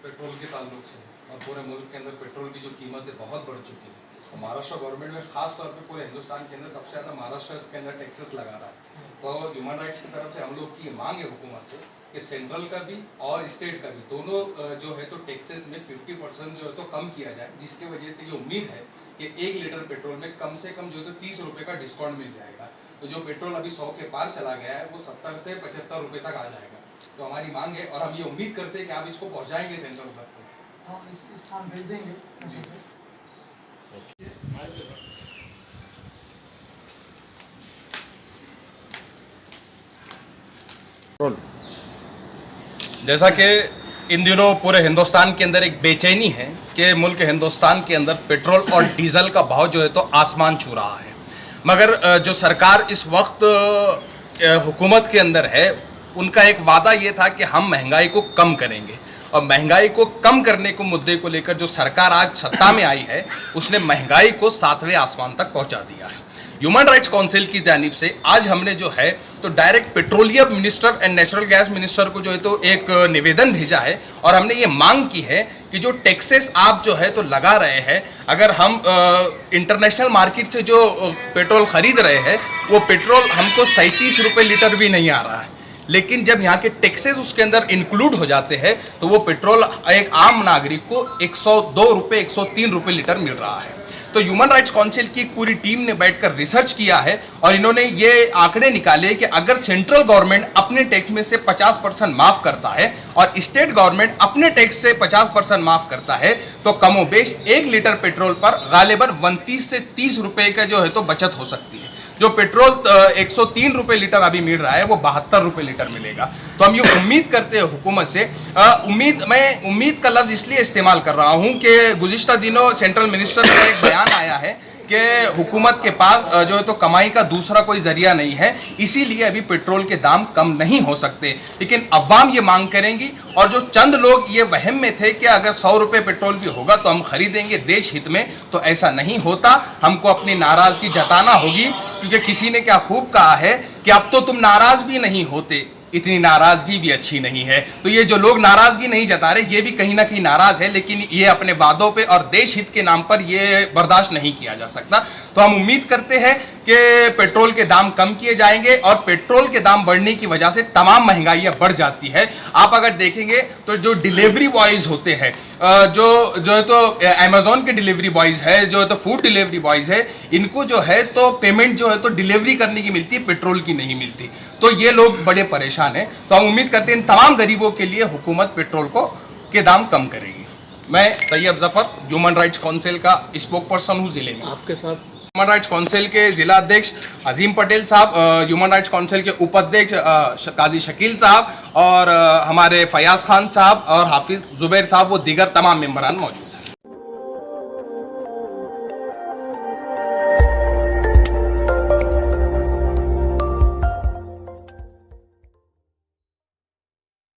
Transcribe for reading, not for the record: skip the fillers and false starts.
Petrol के ताल्लुक से और पूरे मुल्क के अंदर पेट्रोल की जो कीमत है बहुत बढ़ चुकी है। तो महाराष्ट्र गवर्नमेंट में खास तौर पे पूरे हिंदुस्तान के अंदर सबसे ज़्यादा महाराष्ट्र इसके अंदर टैक्सेस लगा रहा है। तो ह्यूमन राइट्स की तरफ से हम लोग की ये मांग है हुकूमत से कि सेंट्रल का भी और स्टेट का भी दोनों जो है तो टैक्सेस में 50% जो है तो कम किया जाए, जिसकी वजह से ये उम्मीद है कि 1 लीटर पेट्रोल में कम से कम जो है तो 30 रुपये का डिस्काउंट मिल जाएगा। तो जो पेट्रोल अभी 100 के पार चला गया है वो 70 से 75 रुपये तक आ जाएगा। तो हमारी मांग है और हम ये उम्मीद करते हैं कि आप इसको पहुंचाएंगे सेंट्रल तक। इस फॉर्म भेज देंगे। जैसा कि इन दिनों पूरे हिंदुस्तान के अंदर एक बेचैनी है कि मुल्क हिंदुस्तान के अंदर पेट्रोल और डीजल का भाव जो है तो आसमान छू रहा है, मगर जो सरकार इस वक्त हुकूमत के अंदर है उनका एक वादा ये था कि हम महंगाई को कम करेंगे। और महंगाई को कम करने को मुद्दे को लेकर जो सरकार आज सत्ता में आई है उसने महंगाई को 7वें आसमान तक पहुंचा दिया है। ह्यूमन राइट्स काउंसिल की जानिब से आज हमने जो है तो direct petroleum minister and natural gas minister को जो है तो एक निवेदन भेजा है और हमने ये मांग की है कि जो टैक्सेस आप जो है तो लगा रहे हैं, अगर हम इंटरनेशनल मार्केट से जो पेट्रोल खरीद रहे हैं वो पेट्रोल हमको 37 रुपये लीटर भी नहीं आ रहा है, लेकिन जब यहाँ के टैक्सेस उसके अंदर इंक्लूड हो जाते हैं तो वो पेट्रोल एक आम नागरिक को 102 रुपये 103 रुपये लीटर मिल रहा है। तो ह्यूमन राइट्स काउंसिल की एक पूरी टीम ने बैठकर रिसर्च किया है और इन्होंने ये आंकड़े निकाले कि अगर सेंट्रल गवर्नमेंट अपने टैक्स में से 50% माफ करता है और स्टेट गवर्नमेंट अपने टैक्स से 50% माफ करता है तो कमोबेश 1 लीटर पेट्रोल पर गालिबन 29 से 30 रुपये का जो है तो बचत हो सकती है। जो पेट्रोल 103 रुपये लीटर अभी मिल रहा है वो 72 रुपये लीटर मिलेगा। तो हम ये उम्मीद करते हैं हुकूमत से, मैं उम्मीद का लफ्ज़ इसलिए इस्तेमाल कर रहा हूँ कि गुज़िश्ता दिनों सेंट्रल मिनिस्टर का एक बयान आया है कि हुकूमत के पास जो है तो कमाई का दूसरा कोई ज़रिया नहीं है, इसीलिए अभी पेट्रोल के दाम कम नहीं हो सकते। लेकिन अवाम ये मांग करेंगी और जो चंद लोग ये वहम में थे कि अगर 100 रुपये पेट्रोल भी होगा तो हम खरीदेंगे देश हित में, तो ऐसा नहीं होता। हमको अपनी नाराज़गी जताना होगी, क्योंकि किसी ने क्या खूब कहा है कि अब तो तुम नाराज़ भी नहीं होते, इतनी नाराज़गी भी अच्छी नहीं है। तो ये जो लोग नाराज़गी नहीं जता रहे ये भी कहीं ना कहीं नाराज़ है, लेकिन ये अपने वादों पे और देश हित के नाम पर ये बर्दाश्त नहीं किया जा सकता। तो हम उम्मीद करते हैं कि पेट्रोल के दाम कम किए जाएंगे और पेट्रोल के दाम बढ़ने की वजह से तमाम महंगाइयाँ बढ़ जाती है। आप अगर देखेंगे तो जो डिलीवरी बॉयज़ होते हैं, जो है तो अमेज़ॉन के डिलीवरी बॉयज़ है, जो है तो फूड डिलीवरी बॉयज़ है, इनको जो है तो पेमेंट जो है तो डिलीवरी करने की मिलती है, पेट्रोल की नहीं मिलती। तो ये लोग बड़े परेशान हैं। तो हम उम्मीद करते हैं तमाम गरीबों के लिए हुकूमत पेट्रोल के दाम कम करेगी। मैं Tayyab Zafar human rights council का स्पोक पर्सन हूँ ज़िले में। आपके साथ ह्यूमन राइट्स काउंसिल के ज़िला अध्यक्ष अजीम पटेल साहब, ह्यूमन राइट्स काउंसिल के उपाध्यक्ष काजी शकील साहब और हमारे फयाज खान साहब और हाफिज जुबैर साहब, वो दीगर तमाम मेंबरान मौजूद।